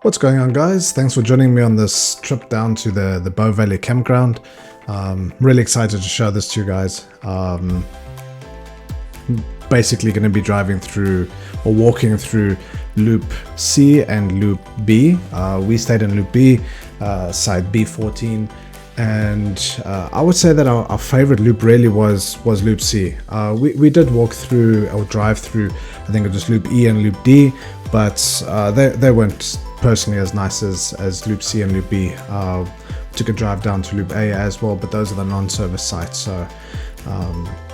What's going on, guys? Thanks for joining me on this trip down to the Bow Valley Campground. Really excited to show this to you guys. Basically going to be driving through or walking through Loop C and Loop B. We stayed in Loop B, side B14, and I would say that our favorite loop really was Loop C. We did walk through or drive through, I think it was Loop E and Loop D, but they weren't personally as nice as Loop C and Loop B. Took a drive down to Loop A as well, but those are the non-service sites. So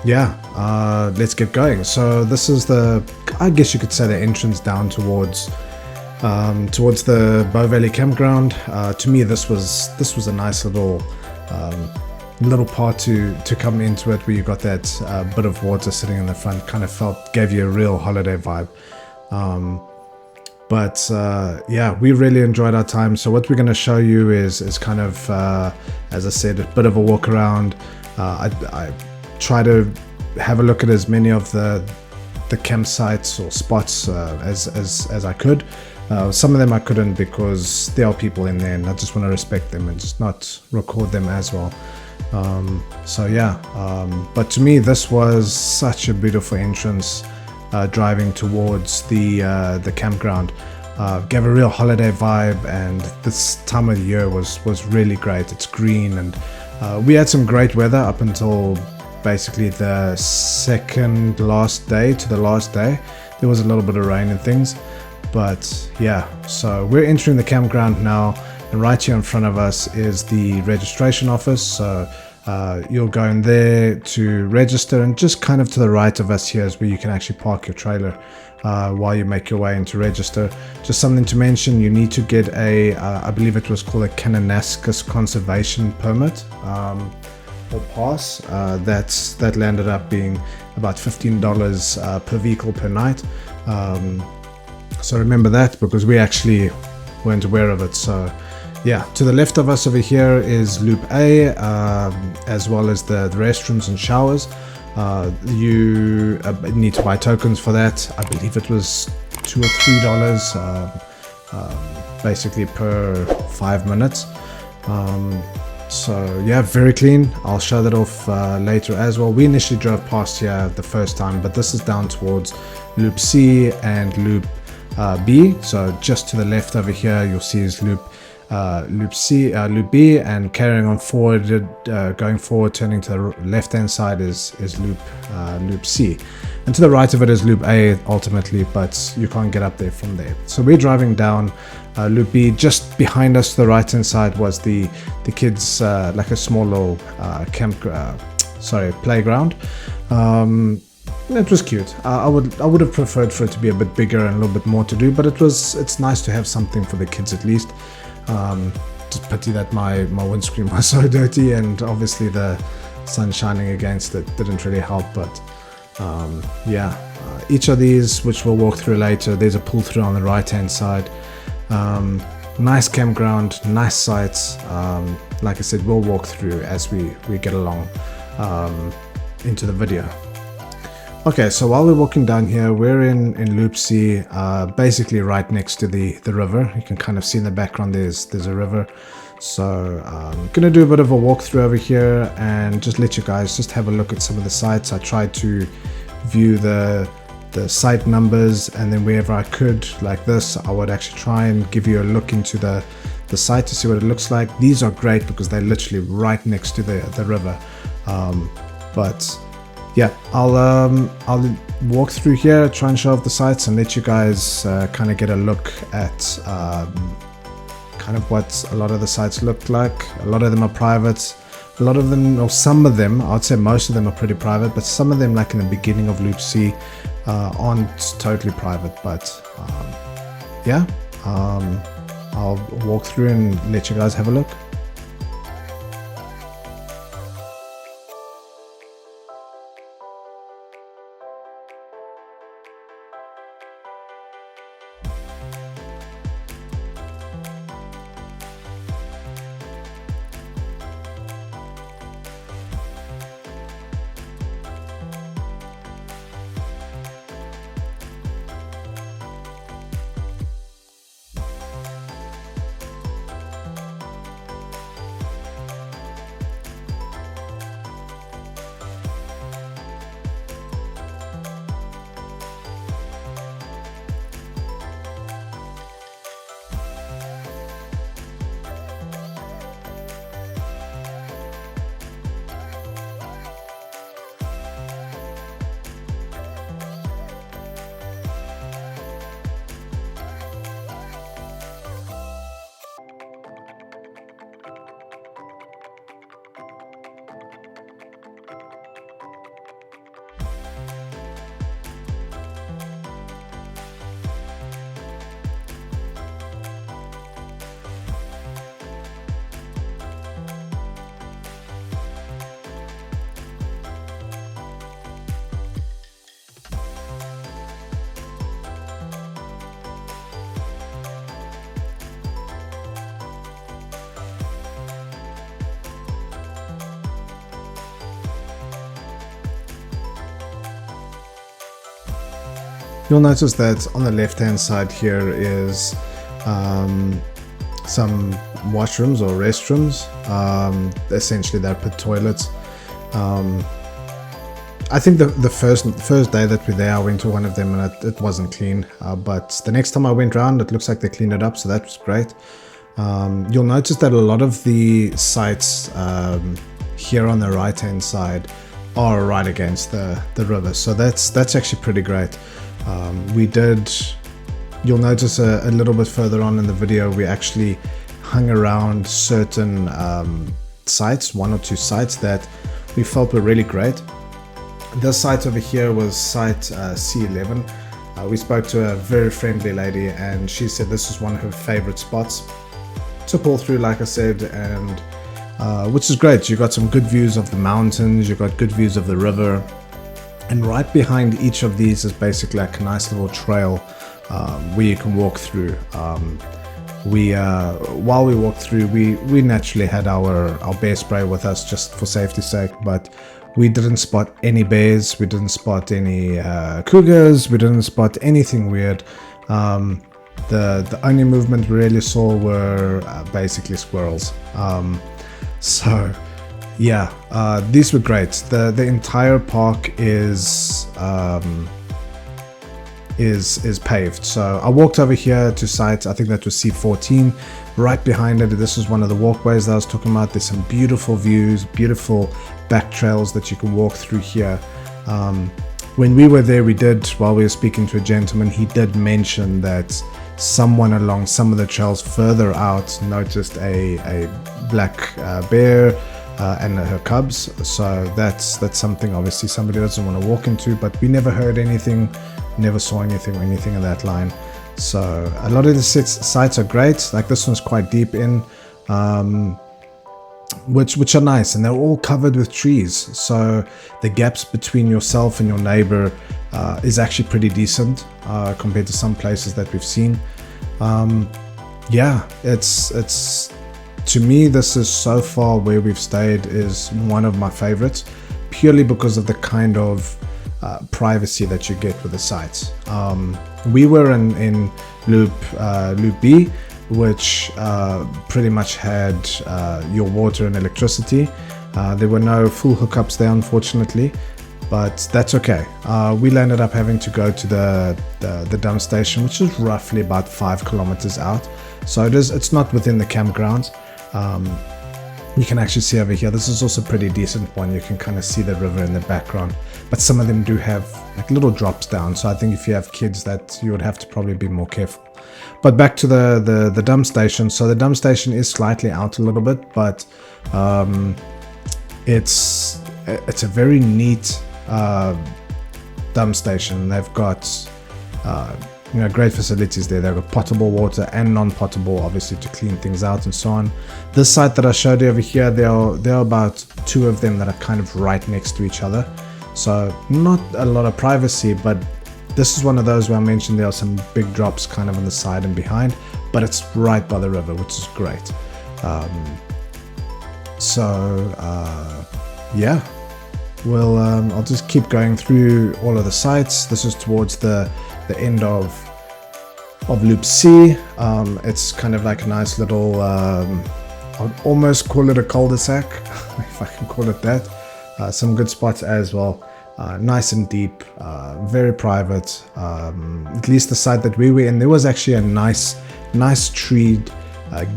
let's get going. So this is I guess you could say the entrance down towards the Bow Valley Campground. To me, this was a nice little part to come into it, where you got that bit of water sitting in the front. Kind of gave you a real holiday vibe. We really enjoyed our time. So what we're going to show you is kind of, as I said, a bit of a walk around. I try to have a look at as many of the campsites or spots as I could. Some of them I couldn't because there are people in there and I just want to respect them and just not record them as well. But to me, this was such a beautiful entrance. Driving towards the campground gave a real holiday vibe, and this time of the year was really great. It's green, and we had some great weather up until basically the second last day to the last day. There was a little bit of rain and things, but yeah, so we're entering the campground now, and right here in front of us is the registration office. So you'll go in there to register, and just kind of to the right of us here is where you can actually park your trailer while you make your way into register. Just something to mention, you need to get I believe it was called a Kananaskis conservation permit or pass. That landed up being about $15 per vehicle per night. So remember that, because we actually weren't aware of it. So yeah, to the left of us over here is Loop A, as well as the restrooms and showers. You need to buy tokens for that. I believe it was $2 or $3 basically per 5 minutes. So yeah, very clean. I'll show that off later as well. We initially drove past here the first time, but this is down towards Loop C and Loop B. So just to the left over here, you'll see is Loop Loop B, and carrying on forward, going forward, turning to the left hand side is Loop C, and to the right of it is Loop A ultimately, but you can't get up there from there. So we're driving down Loop B. Just behind us to the right hand side was the kids, like a small little playground. It was cute. I would have preferred for it to be a bit bigger and a little bit more to do, but it's nice to have something for the kids at least. Just pity that my windscreen was so dirty, and obviously the sun shining against it didn't really help. But each of these, which we'll walk through later, there's a pull through on the right hand side. Nice campground, nice sites. Like I said, we'll walk through as we get along into the video. Okay, so while we're walking down here, we're in Loop C, basically right next to the river. You can kind of see in the background there's a river. So I'm gonna do a bit of a walkthrough over here and just let you guys just have a look at some of the sites. I tried to view the site numbers, and then wherever I could, like this, I would actually try and give you a look into the site to see what it looks like. These are great because they're literally right next to the river. Yeah, I'll walk through here, try and show off the sites, and let you guys kind of get a look at kind of what a lot of the sites look like. A lot of them are private. A lot of them, or some of them, I'd say most of them are pretty private, but some of them, like in the beginning of Loop C, aren't totally private. But I'll walk through and let you guys have a look. You'll notice that on the left hand side here is some washrooms or restrooms. Essentially they're pit toilets. I think the first day that we're there, I went to one of them and it wasn't clean. But the next time I went around, it looks like they cleaned it up, so that was great. You'll notice that a lot of the sites here on the right hand side are right against the river, so that's actually pretty great. You'll notice a little bit further on in the video, we actually hung around certain sites, 1 or 2 sites that we felt were really great. This site over here was site C11. We spoke to a very friendly lady and she said this is one of her favorite spots to pull through, like I said, and which is great. You got some good views of the mountains, you got good views of the river, and right behind each of these is basically like a nice little trail where you can walk through. While we walked through, we naturally had our bear spray with us just for safety's sake, but we didn't spot any bears, we didn't spot any cougars, we didn't spot anything weird. The only movement we really saw were basically squirrels. So yeah, these were great. The entire park is paved. So I walked over here to site, I think that was C14. Right behind it, this is one of the walkways that I was talking about. There's some beautiful views, beautiful back trails that you can walk through here. When we were there, while we were speaking to a gentleman, he did mention that someone along some of the trails further out noticed a black bear and her cubs. So that's something obviously somebody doesn't want to walk into, but we never heard anything, never saw anything or anything in that line. So a lot of the sites are great. Like this one's quite deep in, which are nice, and they're all covered with trees. So the gaps between yourself and your neighbor is actually pretty decent compared to some places that we've seen. Yeah, it's to me, this is so far where we've stayed is one of my favorites, purely because of the kind of privacy that you get with the sites. We were in Loop B, which pretty much had your water and electricity. There were no full hookups there, unfortunately, but that's okay. We ended up having to go to the dump station, which is roughly about 5 kilometers out. So it's not within the campgrounds. You can actually see over here, this is also a pretty decent one. You can kind of see the river in the background, but some of them do have like little drops down. So I think if you have kids, that you would have to probably be more careful. But back to the dump station. So the dump station is slightly out a little bit, but it's a very neat dump station. They've got great facilities there. They've got potable water and non-potable, obviously, to clean things out and so on. This site that I showed you over here, there are about 2 of them that are kind of right next to each other. So not a lot of privacy, but this is one of those where I mentioned there are some big drops kind of on the side and behind, but it's right by the river, which is great. Yeah, well, I'll just keep going through all of the sites. This is towards the end of Loop C. It's kind of like a nice little, I'd almost call it a cul-de-sac, if I can call it that. Some good spots as well. Nice and deep, very private. At least the site that we were in, there was actually a nice treed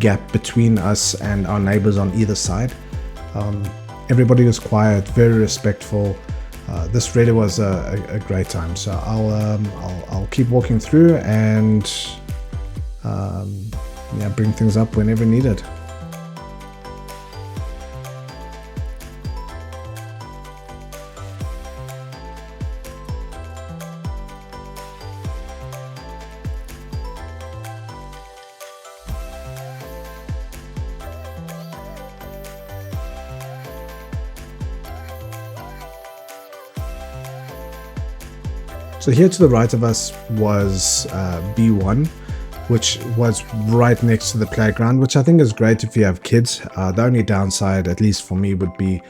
gap between us and our neighbors on either side. Everybody was quiet, very respectful. This really was a great time. So I'll keep walking through and bring things up whenever needed. So here to the right of us was B1, which was right next to the playground, which I think is great if you have kids. The only downside, at least for me, would be,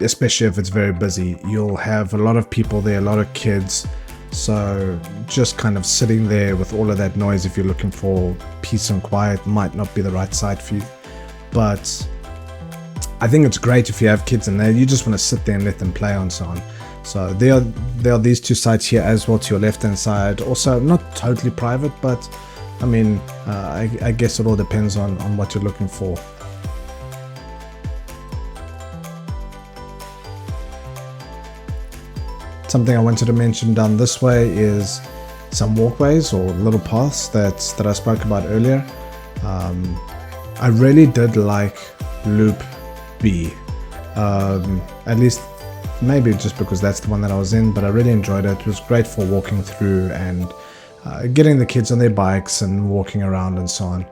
especially if it's very busy, you'll have a lot of people there, a lot of kids. So just kind of sitting there with all of that noise, if you're looking for peace and quiet, might not be the right site for you. But I think it's great if you have kids in there, you just want to sit there and let them play and so on. So there are these two sites here as well to your left hand side. Also not totally private, but I mean, I guess it all depends on what you're looking for. Something I wanted to mention down this way is some walkways or little paths that I spoke about earlier. I really did like Loop B, at least maybe just because that's the one that I was in, but I really enjoyed it. It was great for walking through and getting the kids on their bikes and walking around and so on.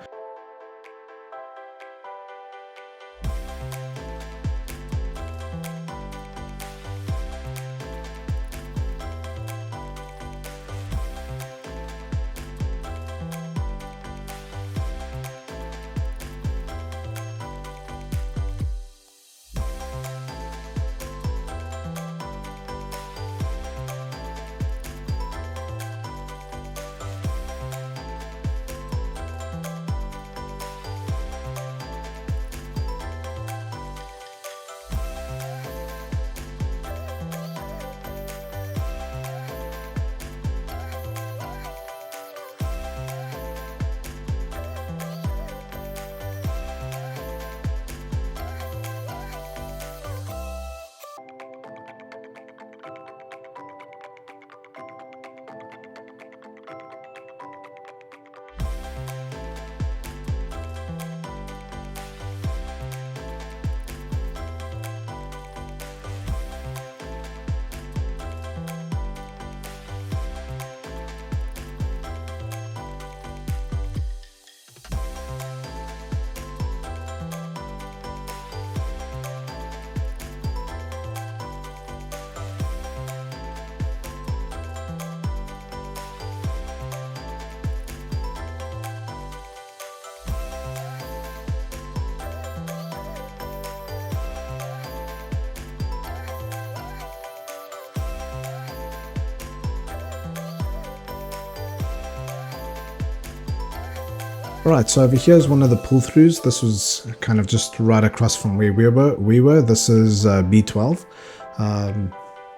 Alright, so over here is one of the pull-throughs. This was kind of just right across from where we were. This is B12.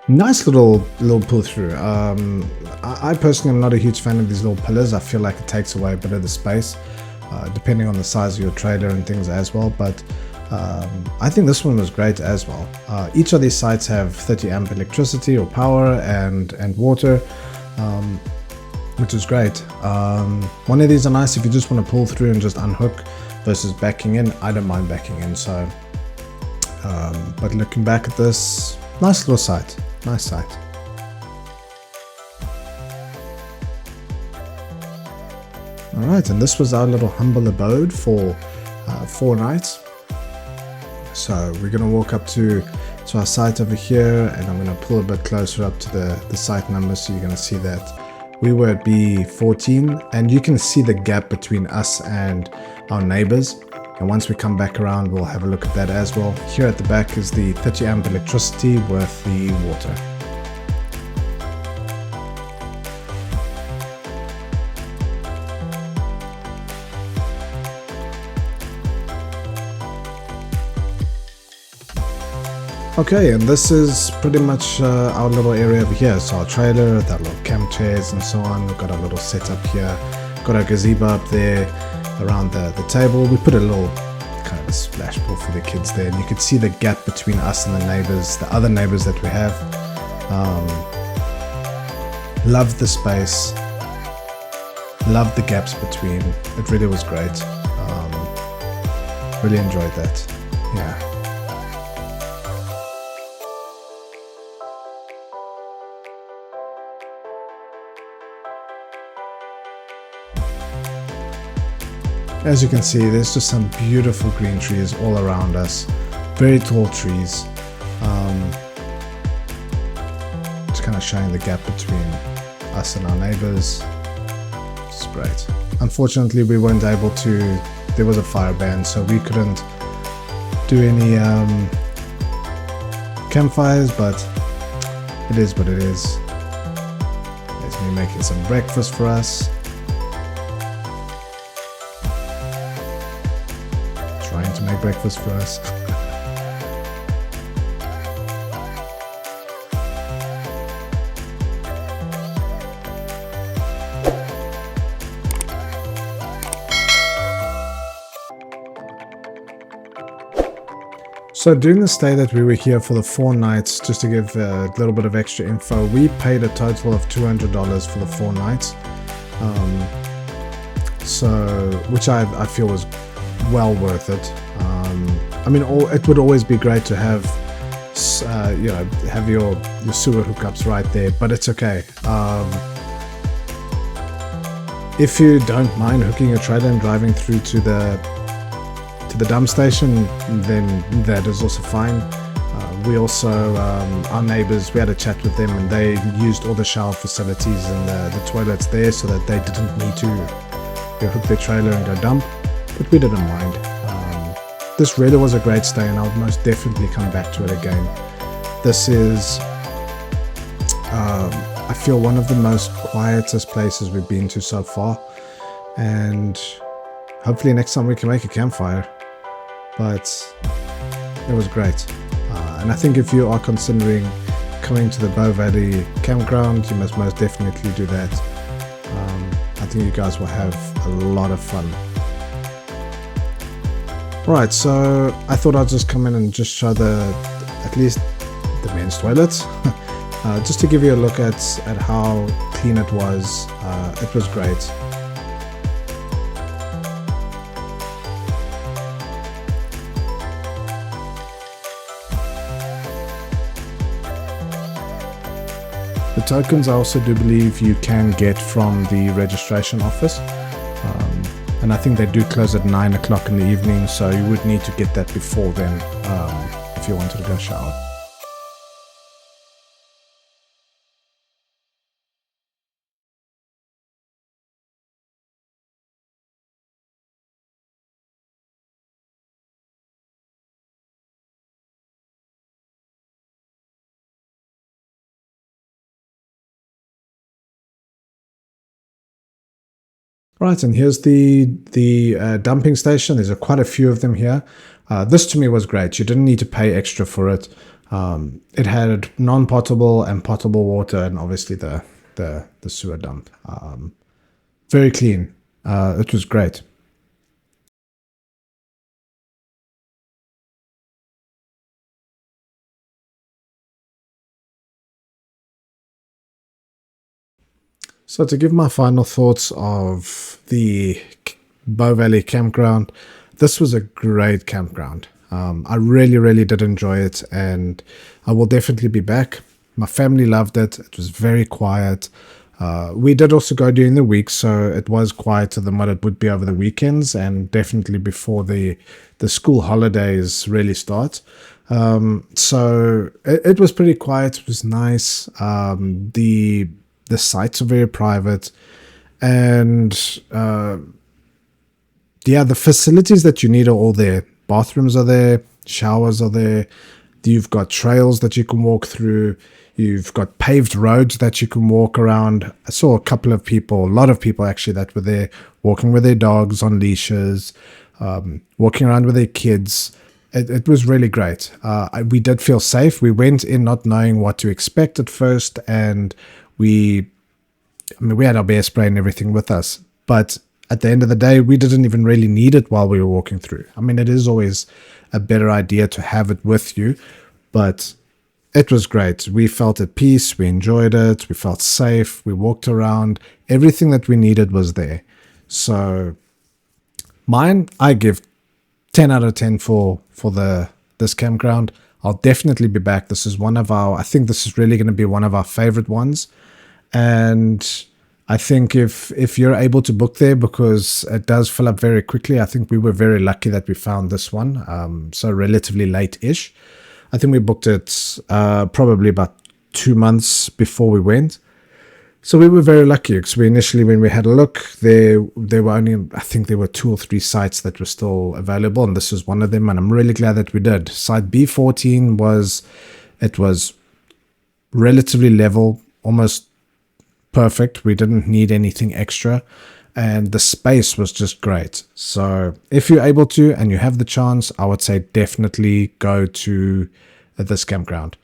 Nice little pull-through. I personally am not a huge fan of these little pillars. I feel like it takes away a bit of the space, depending on the size of your trailer and things as well. But I think this one was great as well. Each of these sites have 30 amp electricity or power and water. Which is great. One of these are nice if you just want to pull through and just unhook versus backing in. I don't mind backing in, so but looking back at this, nice little site, nice site. Alright, and this was our little humble abode for 4 nights. So we're going to walk up to our site over here, and I'm going to pull a bit closer up to the site number, so you're going to see that we were at B14, and you can see the gap between us and our neighbors. And once we come back around, we'll have a look at that as well. Here at the back is the 30 amp electricity with the water. Okay, and this is pretty much our little area over here. So our trailer, that little camp chairs and so on. We've got our little setup here. Got our gazebo up there around the table. We put a little kind of a splash pool for the kids there. And you can see the gap between us and the neighbors, the other neighbors that we have. Love the space. Love the gaps between. It really was great. Really enjoyed that. Yeah. As you can see, there's just some beautiful green trees all around us. Very tall trees. Just kind of showing the gap between us and our neighbors. It's great. Unfortunately, we weren't able to, there was a fire ban, so we couldn't do any campfires, but it is what it is. currently making some breakfast for us. Trying to make breakfast for us. So during the stay that we were here for the 4 nights, just to give a little bit of extra info, we paid a total of $200 for the 4 nights. Which I feel was well worth it. I mean, it would always be great to have, have your sewer hookups right there, but it's okay. If you don't mind hooking your trailer and driving through to the dump station, then that is also fine. We also, our neighbors, we had a chat with them, and they used all the shower facilities and the toilets there so that they didn't need to hook their trailer and go dump, but we didn't mind. This really was a great stay, and I would most definitely come back to it again. This is, I feel, one of the most quietest places we've been to so far, and hopefully next time we can make a campfire. But it was great, and I think if you are considering coming to the Bow Valley Campground, you must most definitely do that. I think you guys will have a lot of fun. Right, so I thought I'd just come in and just show at least the men's toilets, just to give you a look at how clean it was. It was great. The tokens I also do believe you can get from the registration office, and I think they do close at 9 o'clock in the evening, so you would need to get that before then if you wanted to go shower. Right, and here's the dumping station. There's quite a few of them here. This to me was great. You didn't need to pay extra for it. It had non-potable and potable water, and obviously the sewer dump. Very clean. It was great. So to give my final thoughts of the Bow Valley Campground, this was a great campground. I really, really did enjoy it, and I will definitely be back. My family loved it. It was very quiet. We did also go during the week, so it was quieter than what it would be over the weekends, and definitely before the school holidays really start. So it was pretty quiet. It was nice. The sites are very private, and the facilities that you need are all there. Bathrooms are there, showers are there. You've got trails that you can walk through. You've got paved roads that you can walk around. I saw a lot of people actually, that were there walking with their dogs on leashes, walking around with their kids. It was really great. We did feel safe. We went in not knowing what to expect at first, and we had our bear spray and everything with us, but at the end of the day, we didn't even really need it while we were walking through. I mean, it is always a better idea to have it with you, but it was great. We felt at peace. We enjoyed it. We felt safe. We walked around. Everything that we needed was there. So mine, I give 10 out of 10 for this campground. I'll definitely be back. This is I think this is really going to be one of our favorite ones. And I think if you're able to book there, because it does fill up very quickly. I think we were very lucky that we found this one, so relatively late-ish. I think we booked it probably about 2 months before we went. So we were very lucky, because initially, when we had a look, there were only, I think there were 2 or 3 sites that were still available, and this was one of them, and I'm really glad that we did. Site B14 was relatively level, almost perfect. We didn't need anything extra, and the space was just great. So if you're able to and you have the chance, I would say definitely go to this campground.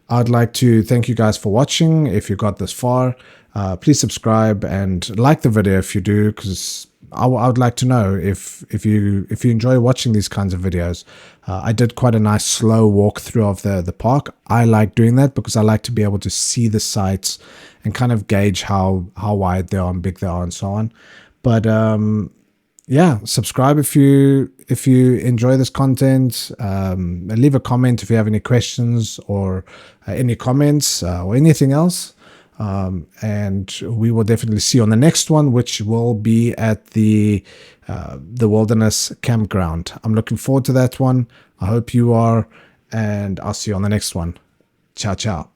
I'd like to thank you guys for watching. If you got this far, please subscribe and like the video if you do, because I would like to know if you enjoy watching these kinds of videos. I did quite a nice slow walkthrough of the park. I like doing that because I like to be able to see the sights and kind of gauge how wide they are and big they are and so on. But yeah, subscribe if you enjoy this content. Leave a comment if you have any questions or any comments or anything else. And we will definitely see you on the next one, which will be at the Wilderness Campground. I'm looking forward to that one. I hope you are, and I'll see you on the next one. Ciao, ciao.